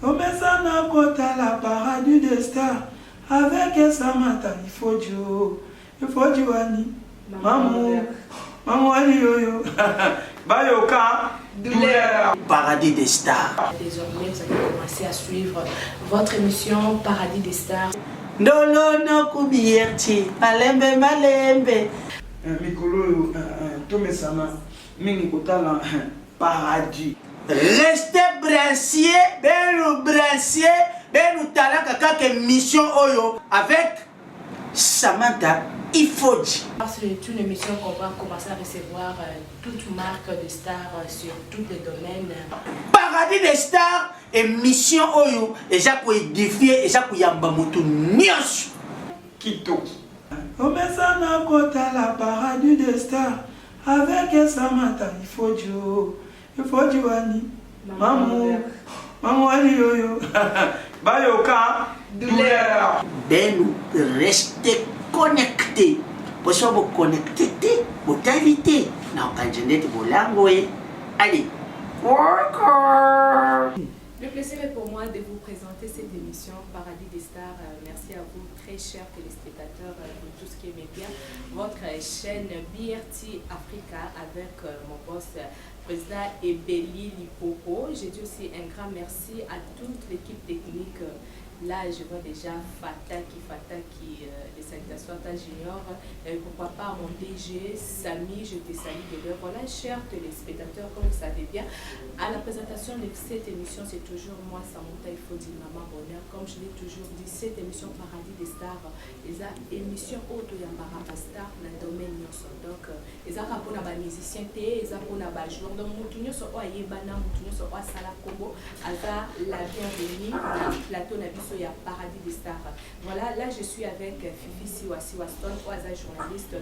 Omesana kota la paradis des stars. Avec Samantha, il faut du wani. Maman, yo. Bayoka, douleur. Paradis des stars. Désormais, vous allez commencer à suivre votre émission Paradis des stars. Ndolono kubierti, malembe. Mikolo, Tomesana, Mingi kota la paradis. Restez brassier, ben talaka kaka mission oyo avec Samantha Ifodji. C'est une émission qu'on va commencer à recevoir toute marque de stars sur tous les domaines. Paradis des stars, émission oyo, et j'ai quoi édifier, et j'ai quoi yamba moto nyos. Kitoki. Omesana kota la paradis des stars. Avec Samantha, il faut du wani. Maman, yo. Bayoka, douleur. Ben restez connectés. Pour ça, vous connectez, vous t'invitez. Non, quand je n'ai pas langue, allez. Le plaisir est pour moi de vous présenter cette émission Paradis des stars. Merci à vous, très chers téléspectateurs de tout ce qui est média. Votre chaîne BRT Africa avec mon boss président Ebeli Lipopo. J'ai dit aussi un grand merci à toute l'équipe technique. Là, je vois déjà Fata qui les salutations à Junior. Pourquoi pas mon DG, Samy, je te salue de l'heure. Voilà, chers téléspectateurs, comme vous savez bien, à la présentation de cette émission, c'est toujours moi, Samantha Ifodji, Maman Bonheur. Comme je l'ai toujours dit, cette émission Paradis des stars, les émissions auto yambara star dans le domaine nyonso. Donc, les a pour les musiciens, les a pour les joueurs. Donc, moutounyo so ayebana, moutounyo so asala combo, aza la bienvenue dans le plateau nabiso. Il y a Paradis des stars. Voilà, là je suis avec Fifi Siwaston, Oaza journaliste,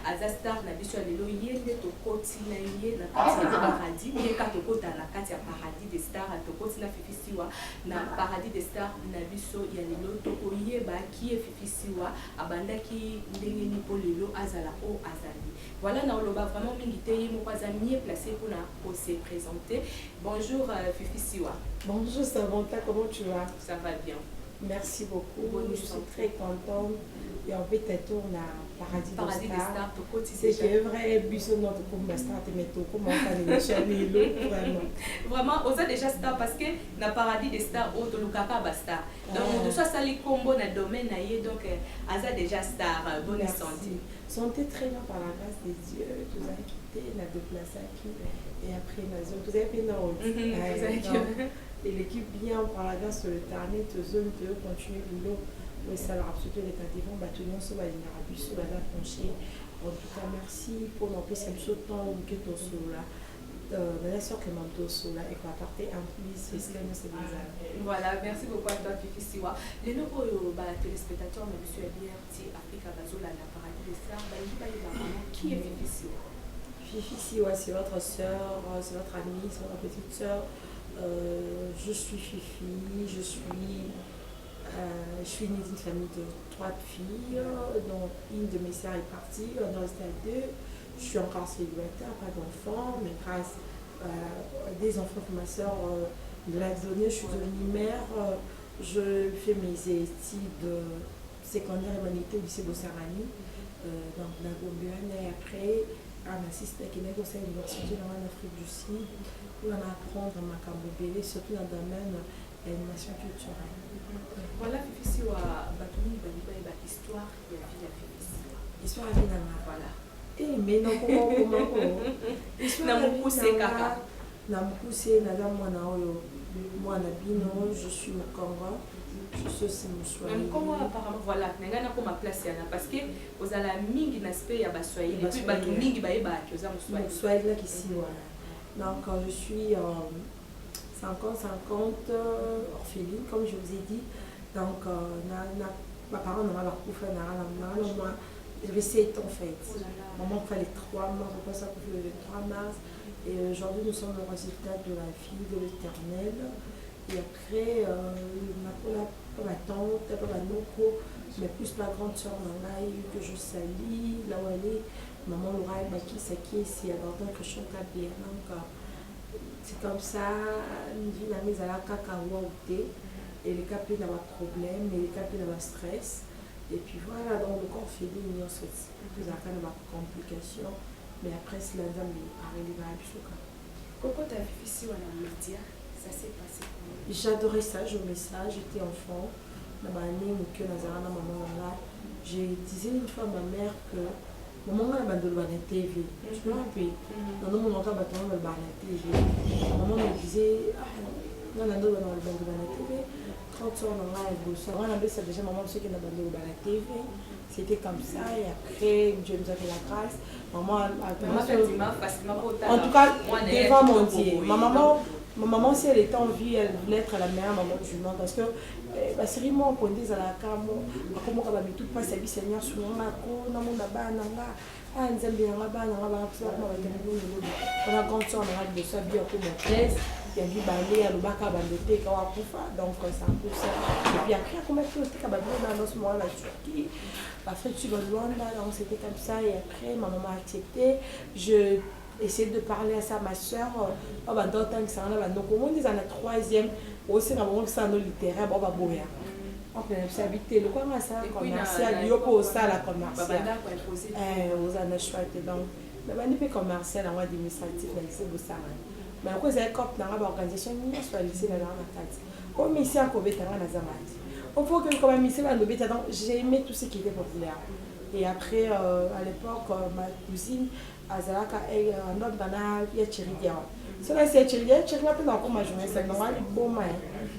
Aza star, Nabiso Alelo, Yende Tokoti, Naye, Nakati Paradis, Yeka Tokota, Nakati Paradis des stars, Tokoti na Fifi Siwa, na Paradis des stars, Nabiso Yalelo, Toko Yeba, qui est Fifi Siwa, Abanda qui Ndenge Nipolelo, Azala O Azali. Voilà, na Oloba vraiment milité, Mokaza mieux placé pour se présenter. Bonjour Fifi Siwa. Bonjour Samantha, comment tu vas? Ça va bien. Merci beaucoup. Je suis très contente. Et en fait, tu tournes à Paradis des stars. C'est que vrai, Busso notre comme star, tu mets tout comme on fait vraiment. Vraiment, on a déjà star parce que dans Paradis des stars, on te look à star. Donc, on doit ça les combos dans le domaine, donc, on a déjà star. Bonne santé. Santé très bien par la grâce des dieux. Tu as quitté, on a déplacé aquí. Et après, vous avez fait non. Et l'équipe bien par la grâce sur le terrain, tu zone, tu veux continuer l'eau. Oui, ça leur absolument les candidats, tout le monde se va venir à Busso, va la pencher. En tout cas, merci pour nous plus ce temps que tu as là. Bien sûr que mon dos là et quoi apporter un plus, c'est ce que nous c'est bizarre. Voilà, merci beaucoup à toi, Fifi Siwa. Les nouveaux téléspectateurs, mais monsieur BRT Africa Bazola, la Paradis des stars, qui est Fifi Siwa? Fifi Siwa, c'est votre soeur, c'est votre amie, c'est votre petite soeur. Je suis Fifi, je suis née d'une famille de 3 filles, dont une de mes sœurs est partie, on est resté à 2. Je suis encore célibataire, pas d'enfants, mais grâce à des enfants que ma sœur me l'a donné, je suis devenue mère. Je fais mes études secondaires humanité au lycée Bossarani, donc la Gombienne, et après, on assiste à l'université en Afrique du Sud, pour en apprendre à Macambobélé, surtout dans le domaine de l'animation culturelle. Voilà, Fifi Siwa, Batoumi, Baliba, histoire, il y a vie à Fifi Siwa. Histoire à vie dans la voilà. Eh, mais non, comment Histoire à vie dans la Namukuse, Nadam Mwanao, Mwanabino, je suis au Congo. Je suis aussi Moussouaï. Même comment apparemment, voilà, Nangana comme ma place parce que vous avez la mingi n'aspect ya Baswahili, et puis Batou mingi baïba, qui vous a Moussouaï. Moussouaï là qui ici, voilà. Donc, je suis 50-50 orpheline, comme je vous ai dit. Donc, ma parole n'a pas pu faire, j'avais 7 ans en fait. Maman fallait 3 mars, on passe à couper le 3 mars. Et aujourd'hui, nous sommes le résultat de la fille de l'Éternel. Et après, ma tante, ma noko, mais plus ma grande soeur Nangaï, que je salue, là où elle est, maman Laura Baki Saki, c'est alors que je chante bien. Donc, c'est comme ça, une vie n'a mis à la cacahuète, et les cas n'a pas de problème, et les cas n'a pas de stress. Et puis voilà, donc le corps fait des millions de choses. Plus en cas de complications, mais après, c'est la dame qui arrive à la Pourquoi tu as vu ici ou dans les médias? Ça s'est passé comment? J'adorais ça, je aimais ça, j'étais enfant. Je disais une fois à ma mère que maman a abandonné la TV. Tu me rappelles? Maman a abandonné la TV. Maman me disait, non, non, non, la TV. Quand on a déjà maman qui a abandonné la TV. C'était comme ça, et après, Dieu nous a fait la grâce. Maman a en tout cas, devant mon Dieu. Ma maman, si elle était en vie, elle voulait être la meilleure maman du monde. Parce que, c'est moi, on dit à la cam, comme on a mis tout passe à vie, Seigneur, sur mon accord, on a mon abat, on a grandi, on a de ça, bien pour mon thèse. Il y a du balai, à l'obaka, à bandoté, à Wakufa. Donc, c'est un peu ça. Et puis après, comme elle fait aussi, dans ce moment-là, la Turquie, l'Afrique du Luanda, donc c'était comme ça. Et après, ma maman a accepté. Je essayais de parler à ça, ma soeur. On va d'autres temps que ça, donc au moins, ils en a troisième. Aussi, dans le moment que ça, littéraire, on va boire. Donc, on a habité le commercial, commercial, il y a pas ça, la commercial. Aux années chouettes. Donc, le manipé commercial, on va administratif, c'est beau ça. Mais après, c'est comme dans l'organisation, il y a soit lycée dans la carte. Comme ici, à Kobe, dans la Zamati. Au fond, comme ici, j'ai aimé tout ce qui était populaire. Et après, à l'époque, ma cousine, Azalaka, elle a un autre banal, il y a Chiridia. Cela, c'est Chiridia, Chiridia, peut dans ma journée, c'est normal, il faut mal.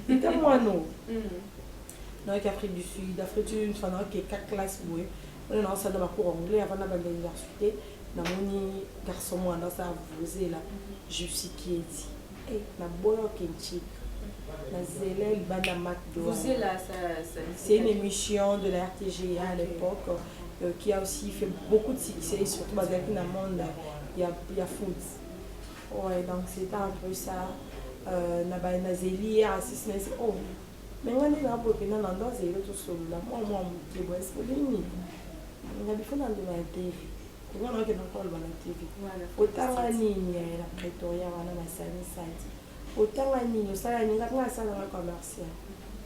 C'était moi, non. Donc, Afrique du Sud, Afrique du Sud, qui est 4 classes, oui. On est ensemble dans ma cour anglais avant d'aller à l'université. Dans mon garçon, moi, dans ça, vous là. Je suis qui est dit. Et la bonne Kenchi. La Zélé, le Banda McDo. C'est une émission de la RTGA à l'époque qui a aussi fait beaucoup de succès, surtout dans le monde. Il y a food. Ouais, donc c'était un peu ça. Na Zélie, assisté. Oh, mais on est là pour que nous n'en Zélie tout seul. Moi, je suis bon. On a besoin de la TV. On a besoin de la TV. Autant la ligne, la Pretoria, on a la Side. Autant la ligne, ça la ligne, on a la salle commerciale.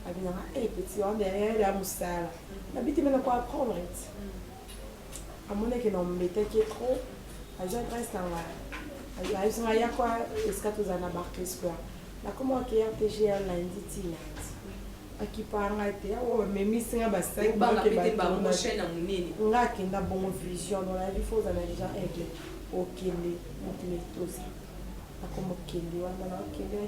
On a un petit on derrière la moussala. On a besoin de quoi apprendre. À mon avis, on mettait qui est trop. Je reste en là. Il y a quoi? Est-ce que tu as embarqué quoi? La comment qui a TG lundi qui parle mais missing ba 5 ba chaîne nga kenda bon vision dans la vie faut analyser avec OK les tout ça comme kende wana kende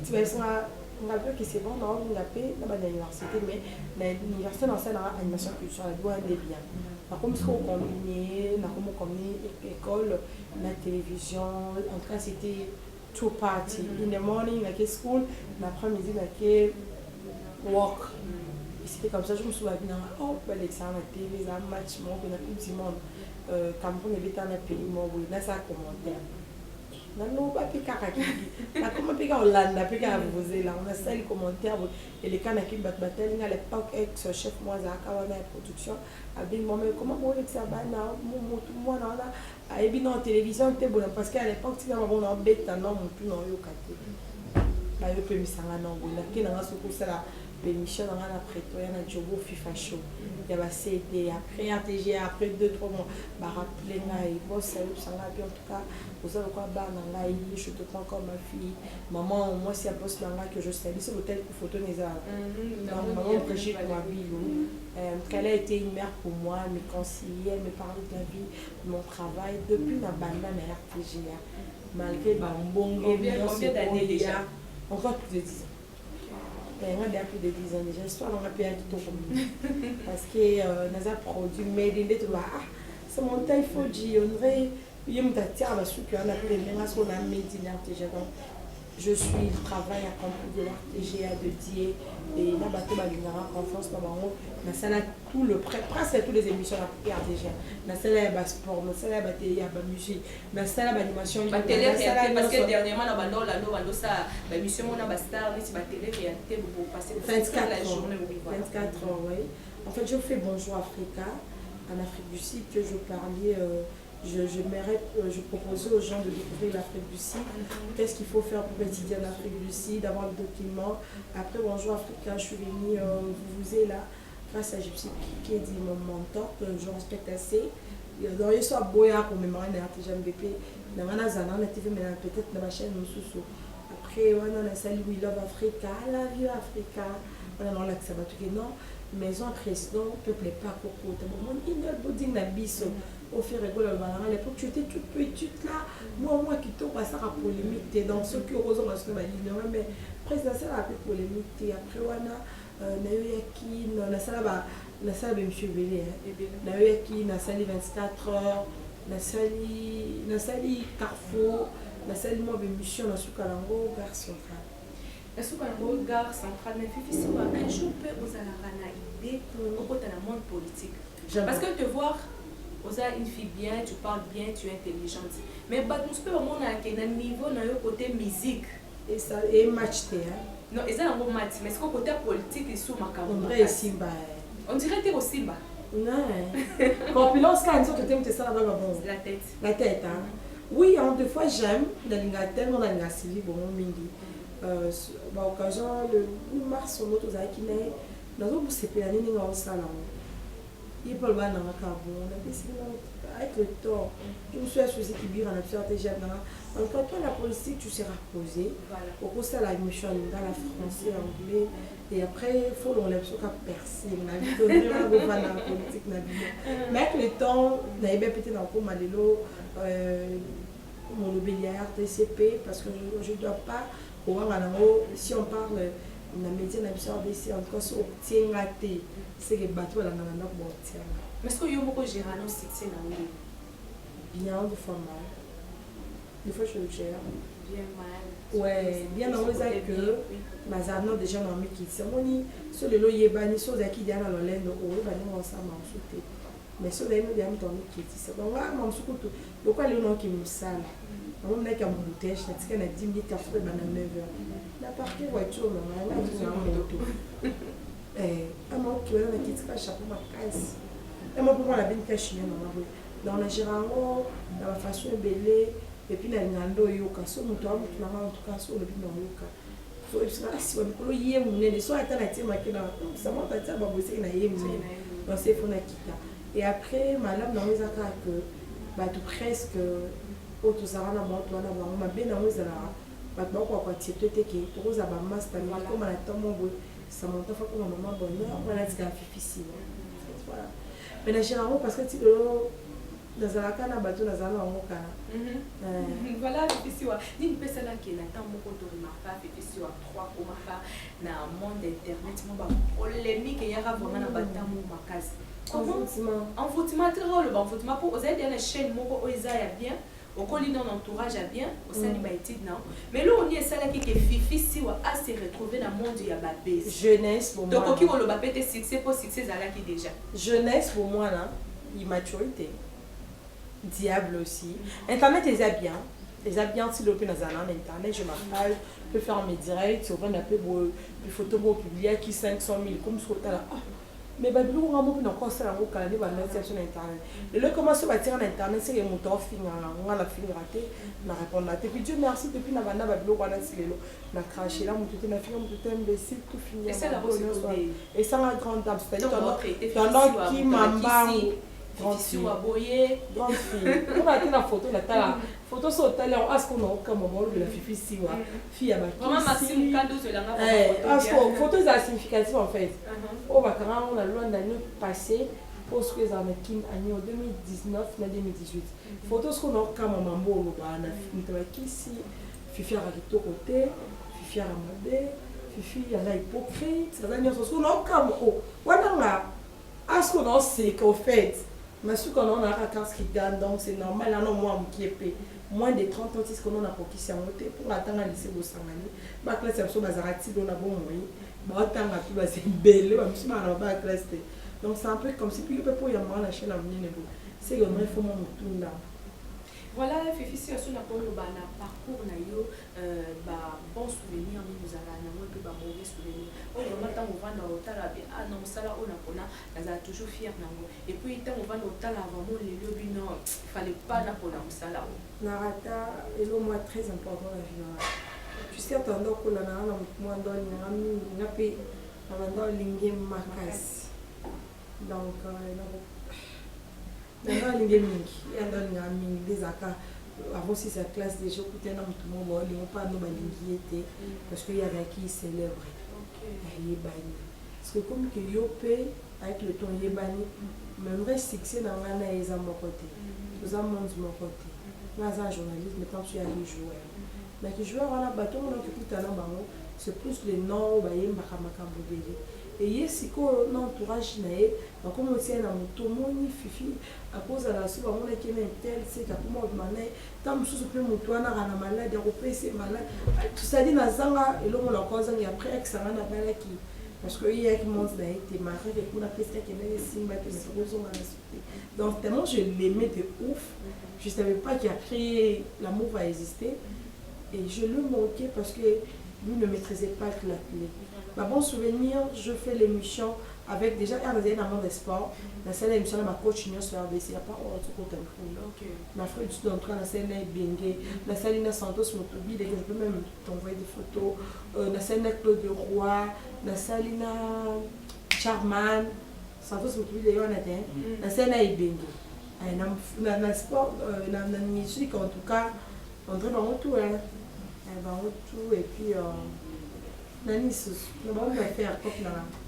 tu vas ça on a vu que c'est bon on a payé dans l'université mais l'université dans cette animation culturelle doit aller bien par contre ce qu'on combiner na comme combiner école la télévision en tout cas c'était two party. In the morning, like school, l'après-midi, like work. Et c'était comme ça, je me souviens bien, oh, l'examen, la télé, un match, mon pays, la Coupe du Monde, Cameroun était dans le pays, mon pays, là, ça a commenté. Non, pas piquer à qui. La comment piquer en Hollande, la piquer à vous là, on a ça les commentaires et les canaux qui battent bataille à l'époque ex chef moi à Kawana production a bien mais comment moi avec ça bah non moi non là et bien en télévision c'était bon parce qu'à l'époque tu n'avais pas bête non mon plus non yo katé bah yo peut me sanga non bon là qui dans ce cours ça la émission dans la Pretoria na Jobo FIFA show il y a CD après RTG après 2-3 mois bah rappeler là et bon ça sanga bien en tout cas vous avez quoi bah dans là je te prends comme ma fille maman moi si à poste là que je sais c'est l'hôtel pour photo les arts maman Brigitte ma vie qu'elle a été une mère pour moi elle me conseillait elle me parlait de la vie de mon travail depuis la bande à RTG malgré bah bon combien d'années déjà encore plus de 10 ans. On a plus de 10 ans déjà, j'espère qu'on a pu être tout comme parce que nous avons produit made in the c'est mon taille faut dire on dirait il y a une tatière à la soupe on a pris mais on a made in RTG donc je suis travail à compagnie de l'RTG à de Dieu et là bateau balinara en France maman na sala tout le presque toutes les émissions à RTG na sala ba sport na sala ba télé ba musique na sala ba animation ba télé parce que dernièrement na bando la no ça ba émission on a ba star ni ba télé réalité pour passer 24 la journée 24 heures oui en fait je fais Bonjour Africa en Afrique du Sud que je parlais je proposais aux gens de découvrir l'Afrique du Sud. Qu'est-ce qu'il faut faire pour étudier en Afrique du Sud, d'avoir le document. Après, Bonjour Africa, je suis venue, vous êtes là, grâce à Gypsy qui est dit mon mentor, que je respecte assez. Donc, il soit beau pour mémoire, il y a un BP, dans la Zana, peut-être dans ma chaîne, après, on a salué We Love Africa, la vie Africa, on a l'accès à tout non. Maison président, peuple pas coco. Il y a beaucoup de au fait rigoler à l'époque tu étais toute petite là. Moi qui t'ai passé à polémique. Donc ceux qui osent parce que mais président ça a peu polémique. Après on a qui na sala monsieur Belé. Na qui na sali 24 heures, na sali Carrefour, na sali moi émission na Sukalango Gare Centrale. Est-ce qu'on a une gare centrale, mais Fifi, un jour peut vous avoir une idée au côté de la monde politique. Parce que te voir, vous avez une fille bien, tu parles bien, tu es intelligente. Mais nous peut vraiment un niveau dans le côté musique. Et ça et match té. Non, et ça un bon match, mais ce côté politique est sous ma caméra. On dirait Simba. On dirait que c'est Simba. Non. Compilance quand tu t'aimes ça là bon. La tête. La tête hein. Oui, en deux fois j'aime dans tellement dans la Sylvie bon mingi. Occasion le 8 mars on autre qui n'est dans un CP l'année dans salon il peut le voir dans la carbone on a décidé avec le temps je me suis associé qui vit en affaire déjà dans quand toi la politique tu seras posé au cours de la mission dans la français anglais et après il faut l'enlever sur la percée on a vu donner un peu dans la politique mais avec le temps on a bien pété dans le cours Malélo mon obélière TCP parce que je ne dois pas si on parle de la média d'absorber, en tout cas, si on tient à thé, c'est que le bateau est dans la bon tient. Mais est-ce que vous avez géré un succès dans le bien, de fois mal. Des fois, je le gère. Bien mal. Ouais, bien dans les ailes que, mais ça n'a déjà dans mes kits. C'est mon lit, sur le lot, il y a des choses qui viennent dans le lait, donc on va ensemble en sauter. Mais sur les mots, il y a un temps qui est ici. Donc, on se coupe tout. Donc, il y a le nom qui me sale. On a un bouteille, je sais qu'il y a 10 minutes à faire dans 9 heures. La partie voiture, on a un moto. Un mot qui est dans le kit, c'est chapeau ma caisse. Et moi, pour moi, la bien cachée, dans la Girango, dans la façon belée, et puis dans le Nando Yoka, sur mon toit, en tout cas, sur le bin Yoka. Si on peut y aller, les soins alternatifs, ça m'a fait ça, bosser dans les dans ces fonds et après, madame, dans les attaques, tout presque. Auto sarana moto wana bango mabe na ngozala bato bako kwa tietete ke toza ba master ni comme na tomo bo ça monte fa comme maman bonheur voilà c'est difficile voilà mais na généralement parce que tu dans la kana bato na zala ngo kana voilà difficile ni pesa la ke na tambo ko to ma pa difficile 3 comment pas na monde internet mo ba polémique ya ra vraiment na batamu makazi comment en foutima très le bon foutima pour oser bien la chaîne moko oza ya bien au colis dans l'entourage à bien au sein de l'étude non mais là on y est ça là qui est fifi si on a se retrouver dans le monde il y a babé jeunesse pour moi donc qui on le babé te succès pour succès ça là qui déjà jeunesse pour moi là immaturité diable aussi internet les a bien si l'opé dans un internet je m'appelle je peux faire mes directs sur un peu des photos publiées qui 500 000 comme ce que là mais Babylon on a beaucoup encore ça au Canada va mettre sur internet et le commencer à tirer en internet c'est que mon temps on a la fin raté na répondre et puis Dieu merci depuis na banda Babylon on a silelo na craché là mon tout na fille mon tout imbécile tout fini et c'est la et ça la grande dame c'est-à-dire dans qui m'amba grande fille aboyé grande fille on a la photo la photo sur hôtel on a ce qu'on a comme moment de la fifi si wa fille à vraiment Maxime Kando c'est la photo photo c'est significatif en fait on va quand on a loin d'année passé pour ce que ça met kim année 2019 na 2018 photo ce qu'on a comme mambo lo ba na qui si fifi à rito côté fifi à ramade fifi à la hypocrite ça veut dire ce qu'on a comme oh wana à ce qu'on a c'est qu'au fait mais ce qu'on a la carte qui gagne donc c'est normal là non moi qui est moins de 30 ans c'est ce qu'on a pour qui s'est monté pour attendre à lycée Bosangani ba classe ça bazarati do na bon moyen ba tanga tout ba c'est belle ba misi ba ba classe donc c'est un peu comme si puis le pour y avoir la chaîne à venir c'est que il faut mon tout là voilà fifi si on a pour le parcours na yo ba bon souvenir nous ala na moi ba mauvais des souvenirs. Oh, le matin, on va dans l'hôtel, ah non, ça là, on a toujours fier. Et puis, quand on va dans l'hôtel, vraiment, les lobbies, non, il fallait pas pour ça là. Narata est le moins très important dans la vie. Tu sais, attendant qu'on a un moment dans l'ingé makas. Donc, dans l'ingé des accords. Avant si sa classe déjà écouté dans tout le monde ils n'ont pas nous balinguité parce qu'il y avait qui célébrait parce que comme que yopé avec le ton yébani même reste fixé dans l'année ils ont mon côté nous avons mon côté nous avons un journaliste mais quand tu as les joueurs mais les joueurs on a bateau on a écouté dans bango c'est plus les noms bah y et ici quand l'entourage naé donc comme aussi na moto moni fifi à cause de la soupe on a qui est tel c'est qu'à comment mané tant sous peu moto na na malade européen c'est malade tout ça dit na zanga et l'homme la cause et après que ça na bala qui parce que il y a qui monte d'ailleurs t'es marqué et qu'on a pesté qui est simba que c'est pour son donc tellement je l'aimais de ouf je savais pas qu'après l'amour va exister et je le manquais parce que lui ne maîtrisait pas la télé. Ma bon souvenir, je fais l'émission avec déjà un élément de sport. La scène d'émission de ma coach sur RBC, il n'y a pas autre côté. Ma frère du d'entrée dans la scène est Bengue, la scène de Santos Motobi, je peux même t'envoyer des photos. La scène de Claude Roy, la scène de Charman, Santos Motobi, d'ailleurs, on a dit. La scène est Bengue. Dans le sport, dans la musique, en tout cas, on dirait vraiment tout. Tout et puis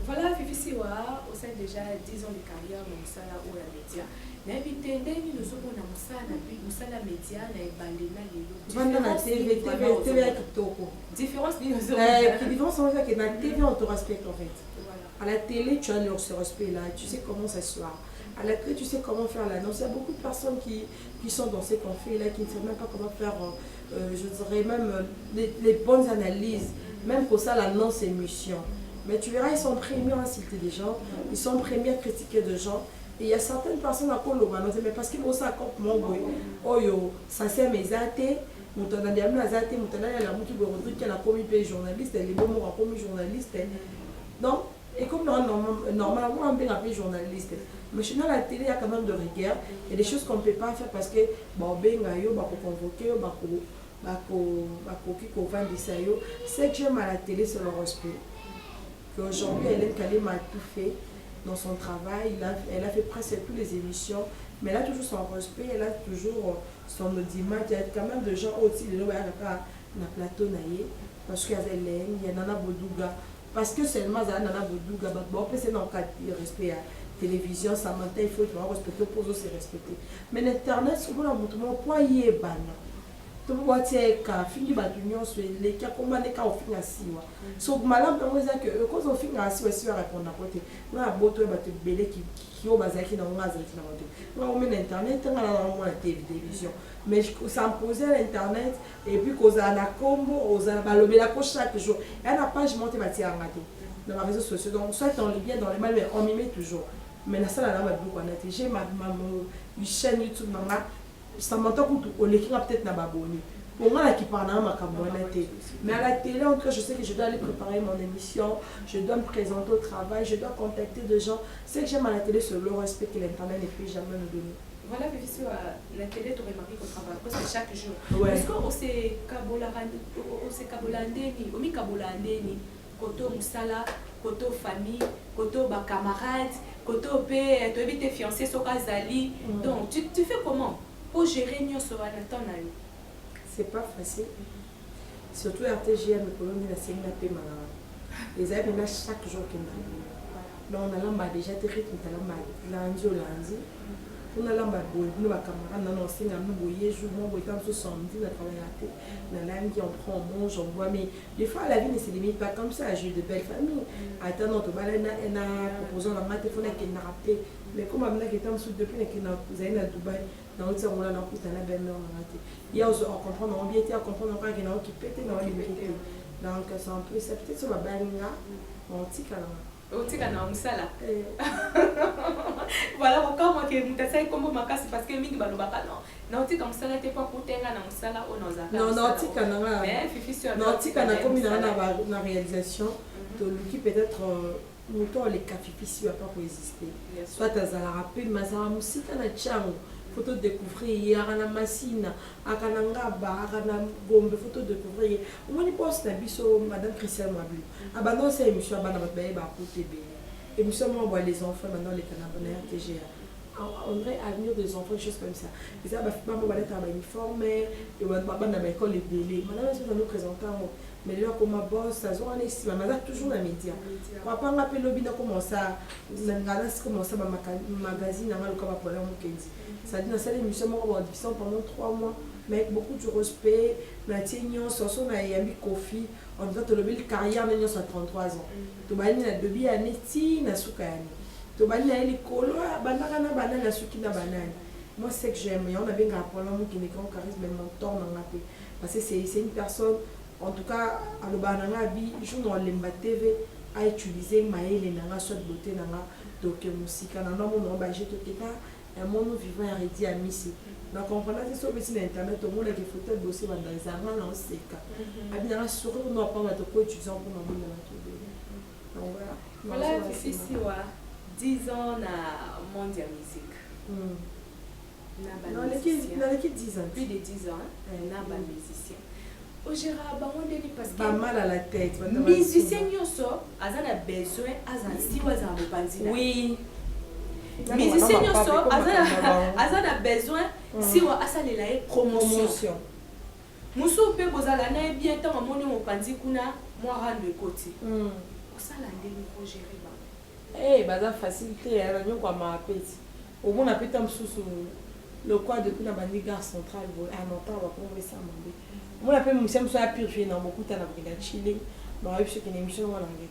voilà, Fifi Siwa, au sein déjà 10 ans de carrière dans le Sala ou la média. N'habitez nous sommes dans le Sala média, différence que la TV on te respecte en fait. À la télé tu as ce respect là, tu sais comment s'asseoir. À la télé tu sais comment faire l'annonce. Il y a beaucoup de personnes qui sont dans ces conflits là qui ne savent même pas comment faire. Je dirais même les bonnes analyses, même pour ça l'annonce émission. Mais tu verras, ils sont premiers à insulter des gens, ils sont premiers à critiquer des gens. Et il y a certaines personnes à Colo, mais parce qu'ils vont ça comme mon boy, oh yo, ça c'est mes athées, mon ton a dit à mes athées, mon ton a dit à la mouture de Rodrigue qui a commis journaliste, les bons mots a commis journaliste. Donc, et comme normalement on peut appeler journaliste. Mais chez nous, la télé, il y a quand même de rigueur. Il y a des choses qu'on ne peut pas faire parce que bon, ben, il faut convoquer, ce que j'aime à la télé, c'est le respect. Aujourd'hui, Hélène Kalema a tout fait dans son travail. Elle a fait presque toutes les émissions. Mais elle a toujours son respect, elle a toujours son audimat. Il y a quand même des gens aussi, dans le plateau, parce qu'il y a Hélène, il y a Nana Bodouga. Parce que seulement Nana Bodouga, c'est dans le cadre de respect à la télévision, ça m'entend, il faut respecter, pour se respecter. Mais l'Internet, souvent, on a montré pourquoi il est ban. Tu vois, tu sais, quand fini batunion sur les cas, comment les cas au fin à siwa. Donc, malheureusement, on dit que quand on finit à siwa, si on répond à côté, on a beau trouver battu belé qui au bazar qui n'a pas de temps. On met l'internet, on a la télévision. Mais ça me posait l'internet et puis qu'on a la combo, on a balobé la coche chaque jour. Et à la page montée ma tia raté dans les réseaux sociaux. Donc, soit dans les biens, dans les mal, mais on m'y met toujours. Mais la salle à la beaucoup en été. J'ai ma chaîne YouTube, ça m'entend qu'on l'écrit peut-être dans Baboni. Pour moi, qui parle dans ma cabonette. Mais à la télé, en tout cas, je sais que je dois aller préparer mon émission, je dois me présenter au travail, je dois contacter des gens. Ce que j'aime à la télé, c'est le respect que l'Internet ne peut jamais nous donner. Voilà, Fifi, la télé, tu remarques qu'on travaille parce que chaque jour. Ouais. Est-ce qu'on s'est kabolandeni, on kabolandeni, koto musala, koto famille, koto ba camarades, koto pe, tu habites tes fiancés, soka zali. Donc, tu fais comment pour gérer mieux ce temps là? C'est pas facile. Surtout RTGM, le colonne de la série Napé Malara. Les amis, là, chaque jour qu'ils m'ont. Donc, on a l'amba déjà, tu rythme, tu as l'amba lundi au lundi. On a l'amba boy, nous, ma camarade, on a lancé un nouveau jour, moi, on est samedi, on a travaillé à la télé. On a l'âme qui en prend, on mange, on boit. Mais des fois, la vie ne se limite pas comme ça. J'ai eu de belles familles. Attends, notre balade, elle a proposé la main, téléphone, elle a rappelé. Mais comme on a été en dessous depuis, elle a à Dubaï. Dans le temps, on a la belle-mère. Il y a aussi, on comprend, on vient à comprendre qu'il y a qui pète dans les métiers. Donc, c'est un peu, c'est peut-être sur la balinga, on tique à la. On tique à la musala. Voilà, encore moi qui me t'essaye comme ma casse parce que mingi balobaka non. Non, tique comme ça, t'es pas coûté à la musala ou non. Non, non, tique à la. Mais Fifi sur. Non, tique à la comme il y a la réalisation. toluki peut-être moto les cafifisi va pas exister soit azala rappel mazala musika na chango photo découvrir akana masina akana ngaba akana gombe photo découvrir omoni poste na biso madame Christiane Mablu abandon c'est émission bana babaye ba côté émission moi les enfants maintenant les canabonnaires TGA on dirait avenir des enfants, des choses comme ça. Et ça, maman va être en uniforme, et on va dans l'école et délai. Madame, est-ce que nous présentons, mais là, comme ma boss, ça zone ici, ma mère toujours dans les médias. On va pas rappeler le bien comment ça, comment ça, ma magazine, on va le faire pour aller au Kenya. Ça dit dans cette émission, on va diffuser pendant 3 mois, mais avec beaucoup de respect, la tienne, son a yami Kofi, on doit te lever le carrière, nous sommes 33 ans. Tu vas aller dans 2 années, ti, na soukani. To bani na eli kolo banaka na banana suki na banane. Moi c'est que j'aime et on a bien rappelé mon qui est grand charisme mentor dans la paix parce que c'est une personne en tout cas à le banana bi joue dans l'emba TV à utiliser maïle nanga soit beauté nanga donc musique na non mon ba j'ai tout état un monde vivant arrêté à missi. Donc on prend ça sur le site internet au monde qui photo bosser dans les armes là on sait ka. Abi na sourire on pas de quoi étudiant pour nous dans tout. Donc voilà ici wa 10 ans na monde ya musique. Dans les 10 ans. Plus de 10 ans, na ba musicien. Au Gérard Bamondeli parce que pas mal à la tête. Musicien yoso azana besoin azana si waza mopanzi. Oui. Musicien yoso azana besoin si wa asalela e promotion. Muso pe bozala na bien tant amoni mopanzi kuna moi rendre côté. Osala ndeli ko gérer ba. Eh, baza facilité, elle a mis quoi ma petite. Au moins, on a pu le quoi depuis la gare centrale, à longtemps, on va prendre ça. Moi, on a pu me faire purifier dans beaucoup de temps, on a chillé. Mais on a vu ce qu'il y a une émission, on a regardé.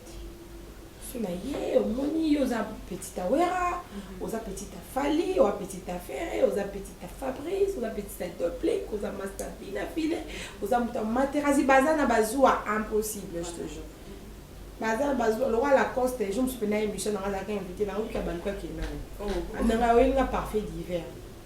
Je suis au moni, aux petite Awera, aux petite Fali, aux petite Ferré, aux petite Fabrice, aux petite Doplé, aux Master Pina File, aux Materazzi Bazana Bazoua, impossible, je te jure. Le roi Lacoste, je me suis fait une émission dans la invité dans le Kabalka qui est là. On a un parfait d'hiver.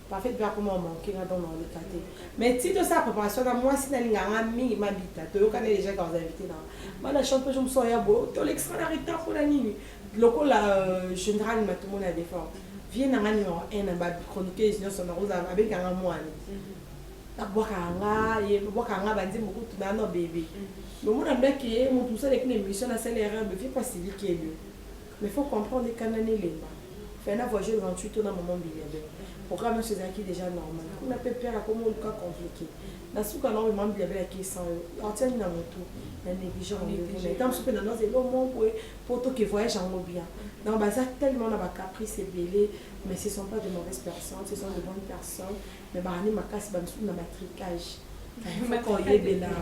Parfait d'hiver comment on manque dans le quartier. Mais si de ça, préparation, moi, si on a un mini m'habite, tu connais déjà quand vous invité là. Moi, la chanteuse, je me sens beau. Tu l'extraordinaire pour la nuit. Le coup, la générale, tout le monde a des formes. Viens dans un numéro 1, on va chroniquer les unions sonores avec un mois. Boakanga, beaucoup de bébé. Le monde a bien qui est, tout ça avec une émission, c'est l'erreur, mais il faut pas si vite qu'il y ait lieu. Mais il faut comprendre les canaux les bas. Faire un voyage 28 ans dans mon moment billet. Programme chez qui déjà normal. On a peu peur à comment le cas compliqué. Dans ce cas, normalement, billet qui est sans. On tient dans mon tour. Il y a négligent. Dans ce cas, dans un moment pour tout qui voyage en bien. Dans le bazar, tellement on a caprice et belé, mais ce ne sont pas de mauvaises personnes, ce sont de bonnes personnes. Mais bah, on a casse, bah, on a matricage. Il faut qu'on y ait des larmes.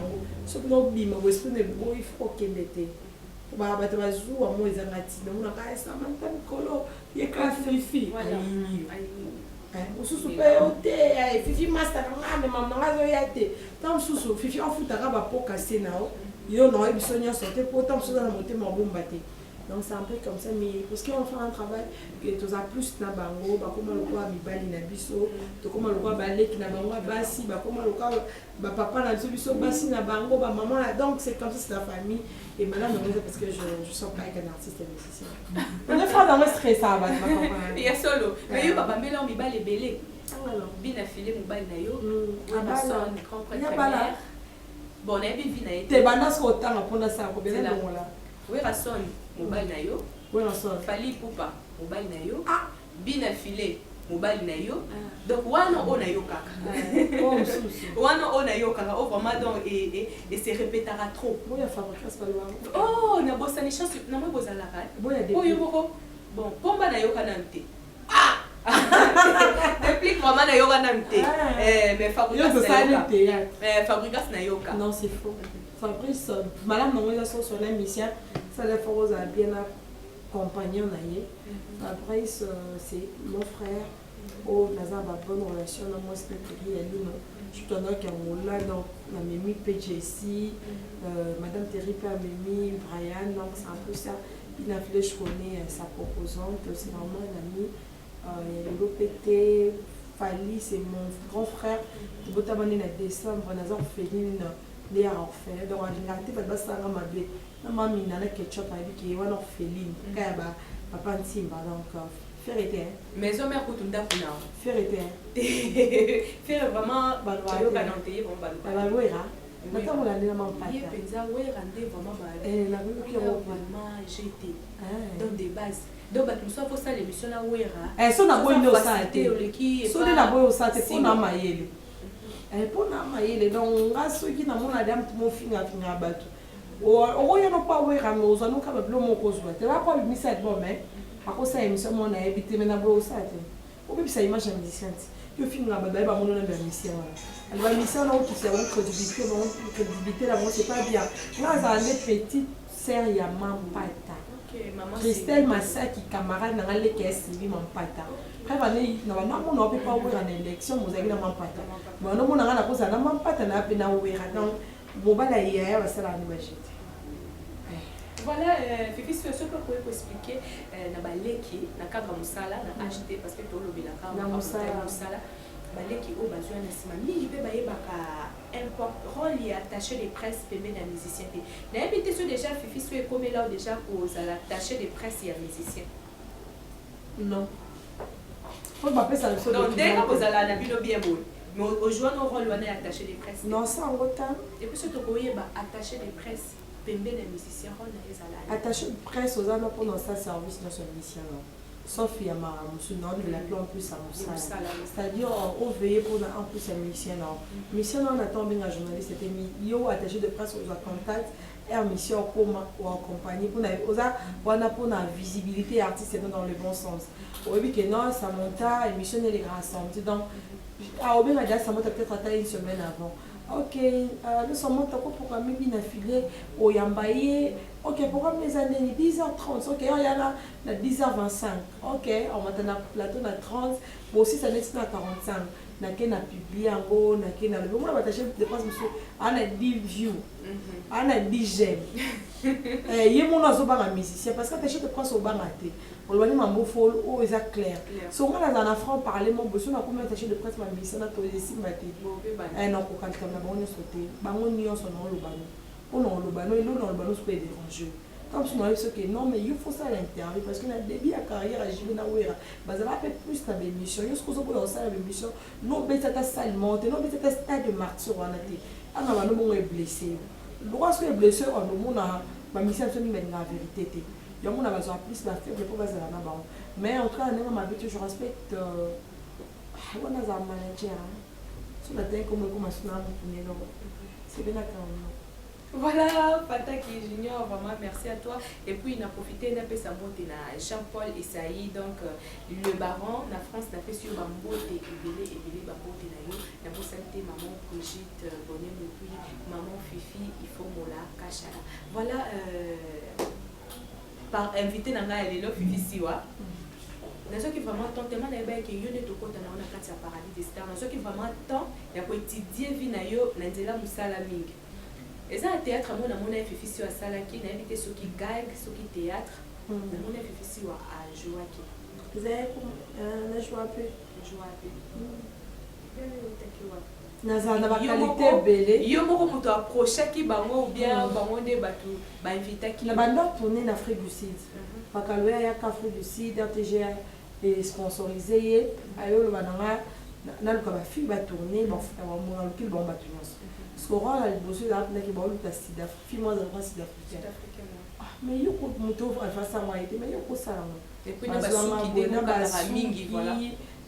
Ce que nous bim, il faut qu'il y ait des. Bah, bah, tu vas jouer à moi, ils ont raté. Mais on a cassé ça, man, t'as colo. Il y a qu'un fifi. On se soupait au thé, fifi master, mais maman a été. Tant sous fifi en fout à rabat pour casser now. Yo non, il sonne sortir pour tant que ça a monté mon bon bâté. Donc c'est un peu comme ça, mais parce qu'on fait un travail que tu as plus na bango, bah comment le quoi bibali na biso, to comment le quoi balé qui na bango basi, bah comment le quoi bah papa na biso basi na bango, bah maman là, donc c'est comme ça c'est la famille. Et maintenant non parce que je sens pas qu'un artiste est musicien. On est pas dans le stress ça va ma papa. Il y a solo. Mais yo papa mbela mi balé belé. Bina filé mo bal na yo. Ah son grand première. Bon, on a vu na été. Te bandas ko tanga pona ça ko bela ngo là. Oui, Rasson, mobile na yo. Oui, Rasson. Fali Poupa, mobile na yo. Ah, Bina Filé, mobile na yo. Donc, wana o na yo kaka. Wana o na yo kaka. Oh, vraiment, donc, et se répétera trop. Oui, il y a Fabrice Palwa. Oh, na bossa ni chance, na mo bossa la rade. Oh, yo boko. Bon, pomba na yo kanante. Ah! Déplique vraiment na yo kanante. Mais Fabrice na yo. Fabrice na yo kaka. Non, c'est faux. Fabrice, madame Mamoisa sur son émission, ça les fait à bien accompagner. Fabrice, c'est mon frère. Oh, nous avons une bonne relation. Moi, c'est je suis là dans la Mémie PJC, madame Terry Père Mémie, Brian, donc c'est un peu ça. Il a fait, je connais sa proposante, c'est vraiment un ami. L'OPT, Fali, c'est mon grand frère. Je suis en décembre, nous avons fait les orphelins. Donc, en réalité, il y a na mami na ketchup avec qui on a féline kaya ba papa ntimba donc faire était maison mère kutunda kuna faire était faire vraiment balwa bananté bon balwa balwa Maintenant, on a les mamans il pensa ouais rendre vraiment et la vie qui vraiment j'étais dans des bases donc tout ça faut ça l'émission là wera so na boy no sa te so na boy sa te pour na mayele pour na mayele donc ngaso ki na mona dam mo finga bato o yo no pa wera no zo no ka ba blo mo ko zo te ba ko mi sa bon mais akosa émission mo na ebité mais na boy sa te o bi sa image musicien yo finga ba ba mo no na musicien elle va mission là qui c'est une crédibilité là bon c'est pas bien là ça les petites sœurs ya mampata Christelle Massaki camarade na ngale kesi mampata après bani na bana mo no pe pa ouvrir en élection mozaki na mampata mais no mo na ngana koza na mampata na pe na ouvrir donc bobala ya ba sala ni bajete. Voilà, Fifi, ce que vous pouvez expliquer, na baleki na cadre musala na acheter parce que tout le bila na musala baleki au besoin na sima mingi pe baye baka import rôle ya attaché de presse pembe na musicien pe na habité sur déjà Fifi soit comme là déjà pour la attaché de presse ya musicien non faut pas penser à ça donc dès que vous allez na bino bien bon mais au jour no rôle wana attaché de presse non ça en retard et puis surtout koye ba attaché de presse pembe na musicien rôle na ezala attaché de presse aux amis pendant ça service dans son mission sauf il y a ma non de la plan plus à Moussala c'est-à-dire on veille pour en plus un mission on attend bien un journaliste c'était yo attaché de presse aux contacts et mission comme ou accompagner pour on a visibilité artiste dans le bon sens oui que non ça monte émission les grands samedi donc à bien déjà ça monte peut-être à une semaine avant ok nous sommes pour quand même bien affilié au Yambaye. Ok, programme les années 10h30, ok, il y a là 10h25, ok, on va dans plateau à 30, mais aussi ça n'est pas à 45. Na publié en go, na le moment où attaché de presse monsieur, on a 10 views, on a 10 j'aime. Il y a mon oiseau par musicien parce que attaché de presse au bangaté. On doit dire mambo folle ou est clair. Si on a dans la France parler mon besoin na combien attaché de presse ma musicien na tolé si maté. Non pour quand comme on est sauté, bango ni on son nom le bano. On a le bano et l'on a le bano se peut déranger. Comme si on avait ce que non mais il faut ça à l'interview parce que le début à carrière à Jimena Ouera bah ça va faire plus dans l'émission il y a ce qu'on peut ça l'émission non mais ça t'a salement non mais ça stade de martyr on a dit ah non bah nous on est blessé lorsque est blessé on a ma mission c'est mais la vérité il y a mon a besoin plus la faire pour baser là bas mais en tout cas on m'a dit je respecte on a un manager sur la tête comme on a c'est bien quand même. Voilà, Pataki Junior, vraiment merci à toi. Et puis, il a profité d'un peu sa beauté, Jean-Paul Essaï, donc le baron, la France n'a fait sur Bambote et Bambote, la beauté, maman Brigitte, Bonnet, et puis maman Fifi, il faut Mola, Kachala. Voilà, par invité Nanga et Lélo Fifi Siwa. Dans ce qui vraiment tant tellement d'ailleurs que yo ne te compte na on a quatre paradis des stars. Dans ce qui vraiment tant il y a pour étudier vie na yo na ndela musala mingi. Et ça, le théâtre, mon a fait fils à Salaki, n'a invité ceux qui gagnent, ceux qui théâtre. Mon a fait fils à Joaquin. Vous avez joué un peu. Joué un peu. Na qualité belle. Yo moko moto approché qui bango ou bien bango de batu ba invité qui. Na banda tourner en Afrique du Sud. Pakaloya ya Afrique du Sud, RTGA est sponsorisé. Ayo le bananga na le ba fi ba tourner bon on a le bon ba tourner. Parce qu'on a le besoin d'appeler qui va le sud africain, moi je sud africain. Mais il y a beaucoup de motos à faire ça moi mais il y a beaucoup ça là. Et puis na basu qui déno ka mingi voilà.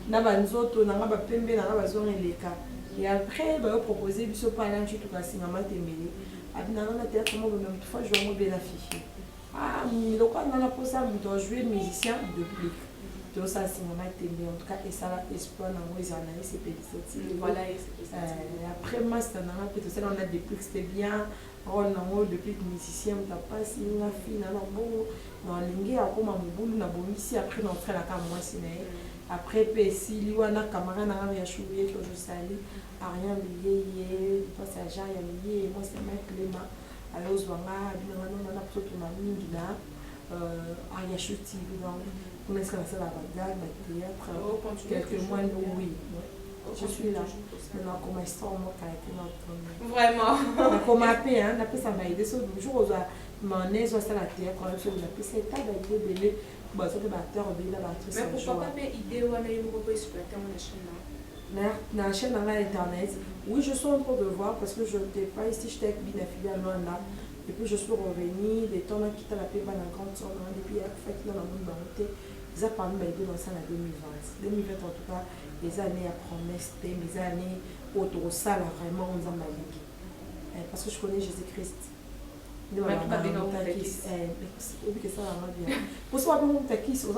Na banzoto na ba pembe na ba zone leka. Et après ba proposer biso pa là tout ka singa matembele. Abina na théâtre moi même fois je vais bien afficher. Ah, le quoi na la posa on doit jouer musicien de plus. Tout ça c'est mon matembele en tout cas et ça espoir na moi ils analyse c'est petit. Voilà, après moi c'est un peu tout ça on a des prix c'était bien on a depuis musicien on t'a pas si une fille na bon na lingi akoma mobulu na bomisi après on fait la cam moi c'est après pesi liwana camarade na ya chouye que je salue rien lié passage ya lié moi c'est mettre les mains alors zwanga bina na na poto na mingi na ya chuti donc on est ça la bagarre le théâtre quelques mois oui. Je suis là. Maintenant, comment est-ce qu'on a été notre. Vraiment. Comme appelé, hein, on appelle ça maïdé. Ce jour, mayonnaise ou ça la terre quand je la pisse c'est tas d'idées belé bah ça des batteurs belé la batterie mais pourquoi pas faire idée ou ana yemo ko exploiter mon chaîne na chaîne dans internet oui je suis en train de voir parce que je n'étais pas ici j'étais avec Binafili à Luanda et puis je suis revenue des temps là qui t'a la paix dans la grande zone depuis la fête dans la monde banté ils ont parlé m'aider dans ça en 2020 en tout cas les années à promesse mes années autour ça là vraiment on en a parce que je connais Jésus-Christ. Pour ça, on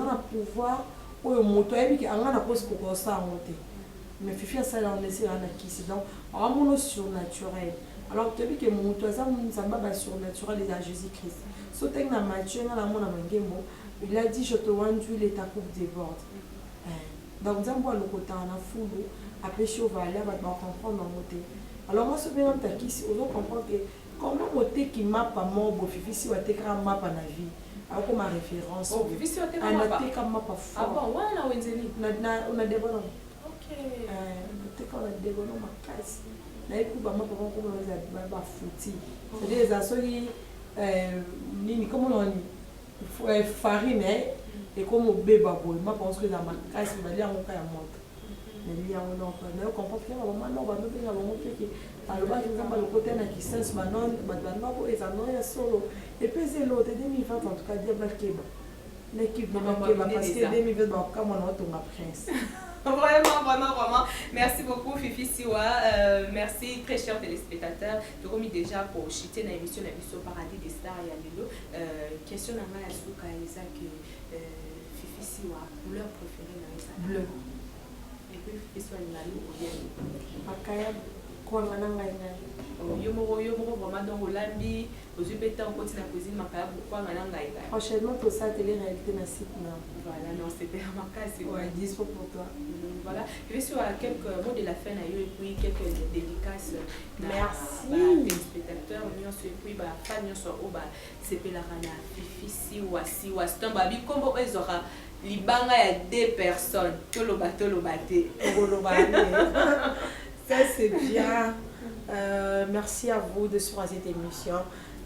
a pouvoir pour le moto et on a cause pour ça monter. Mais Fifi ça là on essaie là qui donc on a surnaturel. Alors tu as vu que mon moto ça va surnaturel les à Jésus-Christ. Sauter dans Matthieu dans la mona mangembo, il a dit je te rends et ta coupe déborde. Donc on voit le côté en foule après cheval là va comprendre monter. Alors moi, ce que je suis on comprend que comment monter qui m'a pas mort, Fifi si on a m'a pas na vie, alors comme ma référence. Oh, Fifi si on a m'a pas fort. Ah bon, ouais là où on a des bonhommes. Ok. On a des bonhommes à casse. Na écoute bah moi papa comme on a ba fouti. C'est des assolis nini comment on dit farine et comme au bébé boy, moi pense que dans ma casse il va dire mon cas à monter. Mais il y a un enfant, on comprend que on va nous dire alors bah le côté qui sens manon et ça non est solo et puis c'est l'autre 2020 en tout cas diable keba l'équipe de keba parce que 2020 bah comme on a ton prince. Vraiment. Merci beaucoup, Fifi Siwa. Merci, très chers téléspectateurs. Je vous remercie déjà pour chiter dans l'émission Paradis des Stars et Alilo. Question à moi, est-ce que Fifi Siwa, couleur préférée dans les stars? Bleu. Et puis Fifi Siwa, il a l'eau ou bien? Akaya, quoi, mananga, yo moko vraiment dans Hollandi aux pété en continent cuisine makaya pourquoi mananga ika prochainement pour ça télé réalité na site na voilà non c'était makasi ouais dispo pour toi voilà je vais sur quelques mots de la fin na yo et puis quelques dédicaces merci téléspectateurs nyonso et puis ba fan nyonso o ba sepelaka na Fifi Siwa c'est ba bi kombo ezora libanga ya 2 personnes toloba te ça c'est bien. Merci à vous de suivre cette émission.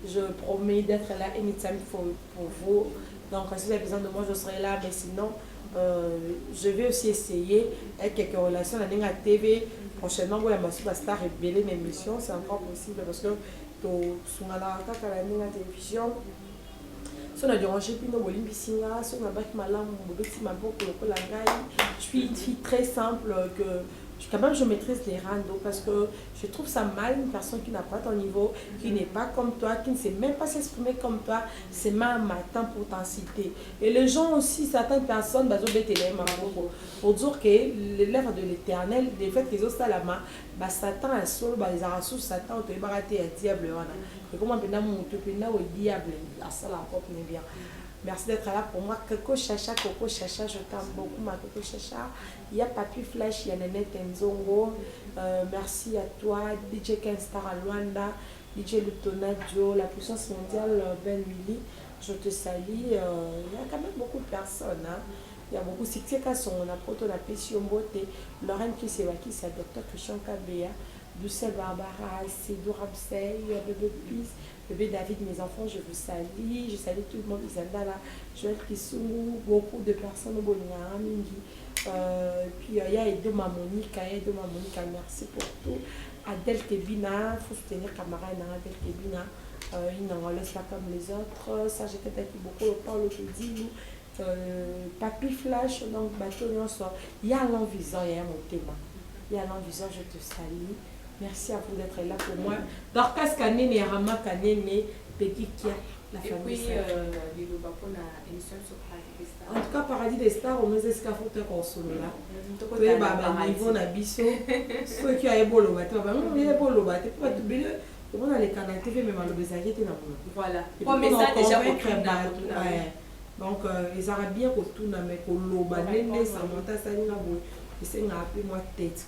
Je promets d'être là anytime pour vous. Donc, si vous avez besoin de moi, je serai là. Mais sinon, je vais aussi essayer avec quelques relations à la TV. Prochainement, vous allez Star révéler mes émissions. C'est encore possible parce que sur la télévision, si on a dérangé puis nous voulons bisinga, si on a battu malam, je suis une fille très simple que quand même je maîtrise les randos parce que je trouve ça mal une personne qui n'a pas ton niveau, qui n'est pas comme toi, qui ne sait même pas s'exprimer comme toi, c'est même matin pour t'en citer. Et les gens aussi, certaines personnes, pour dire que l'œuvre de l'éternel, le fait qu'ils ont ça la main, Satan a sol, les arasous, Satan, tu es baraté à diable. Et comment on peut au diable, à ça la porte n'est bien. Merci d'être là pour moi. Coco Chacha, je t'aime beaucoup, ma Coco Chacha. Il y a Papi Flash, il y a Nenette Nzongo. Merci à toi, DJ Kenstar à Luanda, DJ Lutonadio, la puissance mondiale, Ben Mili. Je te salue. Il y a quand même beaucoup de personnes. Hein. Il y a beaucoup de Sikeka on a Proto, la Pession Beauté, Lorraine Kisewaki, c'est Dr. Christian Kabea, Doucelle Barbara, Cédou Ramsey, Bébé Pisse. Bébé David, mes enfants, je vous salue. Je salue tout le monde. Isabella, Joël Kissou, beaucoup de personnes au Bolinga, Mingi. Puis il y a Edoma Monica, merci pour tout. Adèle Kebina, il faut soutenir camarade Adèle Kebina. Il n'en laisse pas comme les autres. Ça, j'ai peut-être beaucoup le Paul Odili. Papi Flash, donc bateau, il y a l'envisage, il y a mon thème. Il y a l'envisage, je te salue. Merci à vous d'être là pour moi. Dorcas Kanene et Rama Kanene, Peggy Kia, la famille. Et puis, en tout cas, Paradis des Stars, on nous escaffoute qu'on se là. Tu es baba, niveau na biso. Ceux qui ont ébolo, tu vas on est ébolo, tu peux tout bien. Tu vas dans les canaux TV, mais mal obésager, tu n'as pas. Voilà. Comme ça déjà donc, les Arabiens, qui tout n'a mais qu'on l'oba, les ça monte à ça, il y a appelé moi tête.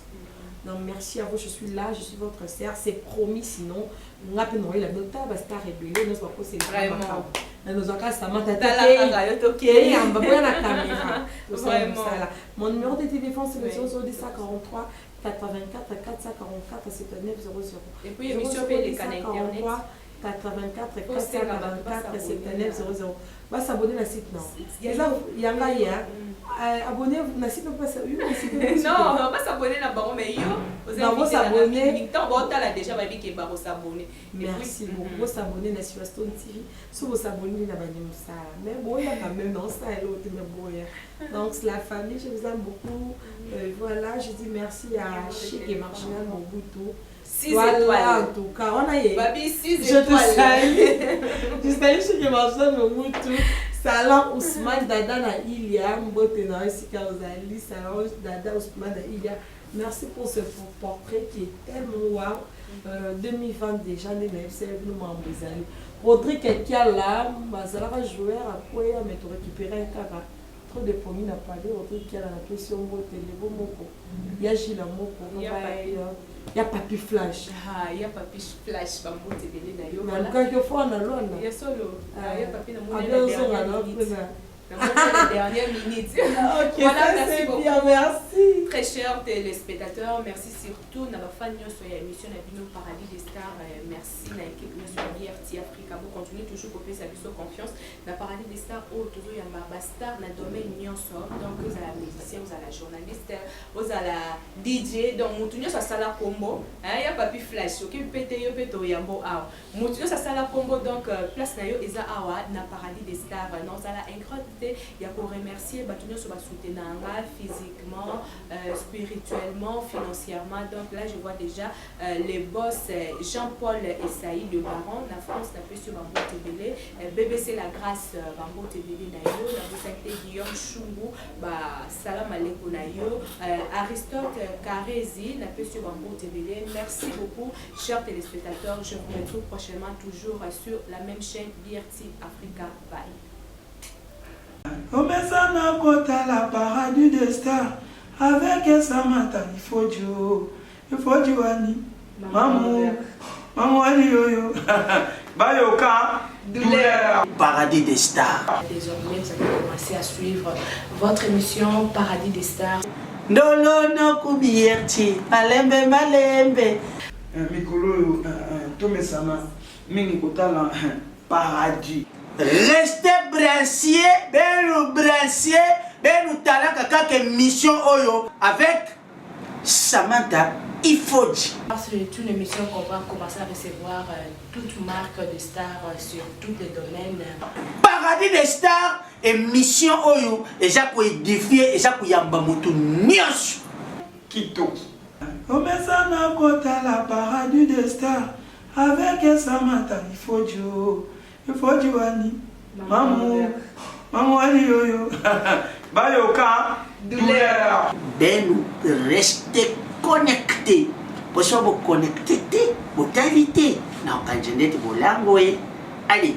Donc, merci à vous, je suis là, je suis votre sœur, c'est promis, sinon, on a pu nous la nota, basta révéler, nous avons posé vraiment. Nous avons ça m'a tâté, on va voir la caméra. Vraiment. Mon numéro de téléphone, c'est le 043 84 444 79 00. Et puis, émission les canaux internet. 84 444 79 00. Va s'abonner à la site non. Il y a abonner à site non pas ça. Non, on va s'abonner à Baron mais yo. Vous s'abonner. Tant là déjà va dire que Baron s'abonner. Merci beaucoup. Vous s'abonner à Stone TV. Si vous s'abonnez à ça. Mais bon, il y a quand même non ça et l'autre mais bon. Donc la famille, je vous aime beaucoup. Voilà, je dis merci à Chic et Marginal Mobutu. 6 voilà, étoiles. En tout cas, on a eu. Babi, 6 étoiles. Je te salue. Je salue Chic et Marginal Mobutu. Salon Ousmane Dada na Ilia. Mbote na Isika Ozali. Salon Dada Ousmane na Ilia. Merci pour ce portrait qui est tellement wow. 2020 déjà, nous m'embêtons. Rodrigue Ekia là, ça va jouer à quoi, mais tu récupérer un cara. Trop de pommes n'a pas de Rodrigue Ekia là, la question il y a Gilles Moko, il y a Papi Flash. Ah, il y a Papi Flash, Bambo Tebele na yo. Mais quand il faut on a l'on. Il y a solo. Il y a Papi na mon dernière minute. Ok, voilà, merci beaucoup. Bien, merci. Très chers téléspectateurs, merci surtout na fan sur l'émission na Bino Paradis des Stars. Merci na équipe sur BRT Africa. Vous continuez toujours à faire sa confiance na Paradis des Stars au toujours ya ba star na domaine nyonso. Donc vous allez la musicien, vous allez la journaliste, vous allez la DJ. Donc mutunyo sa sala combo. Il y a Papi Flash. OK, pété yo péto yambo awa. Mutunyo sa sala combo donc place na yo eza awa na Paradis des Stars. Non ça la incroyable. Il y a pour remercier Batunyo sur soutenir physiquement, spirituellement, financièrement. Donc là, je vois déjà les boss Jean-Paul et Saïd de Baron. La France n'a plus sur Bambo Tebele. BBC La Grâce, Bambo Tebele Nayo. La Boussacté Guillaume Chungu, Salam Aleko Nayo. Aristote Karezi n'a plus sur Bambo Tebele. Merci beaucoup, chers téléspectateurs. Je vous retrouve prochainement toujours sur la même chaîne BRT Africa. Bye. Omesana kota la paradis des stars avec Samantha il faut du wani maman wani yoyo bayoka douleur Paradis des Stars. Désormais vous allez commencer à suivre votre émission Paradis des Stars. Non kubierti malembe mikolo tomesana mingi kota la paradis. Restez brassier, ben talaka kaka mission oyo avec Samantha Ifodji. C'est une émission qu'on va commencer à recevoir toute marque de stars sur tous les domaines. Paradis des Stars, émission oyo et j'ai pour édifier et j'ai pour yamba mutu nyos. Kitoki. Omesana kota la paradis des stars avec Samantha Ifodji. Il faut du wani maman wani yoyo bayoka douleur. Ben restez connectés. Pour ça vous connecter, vous t'inviter. Na kanjendete bolango allez.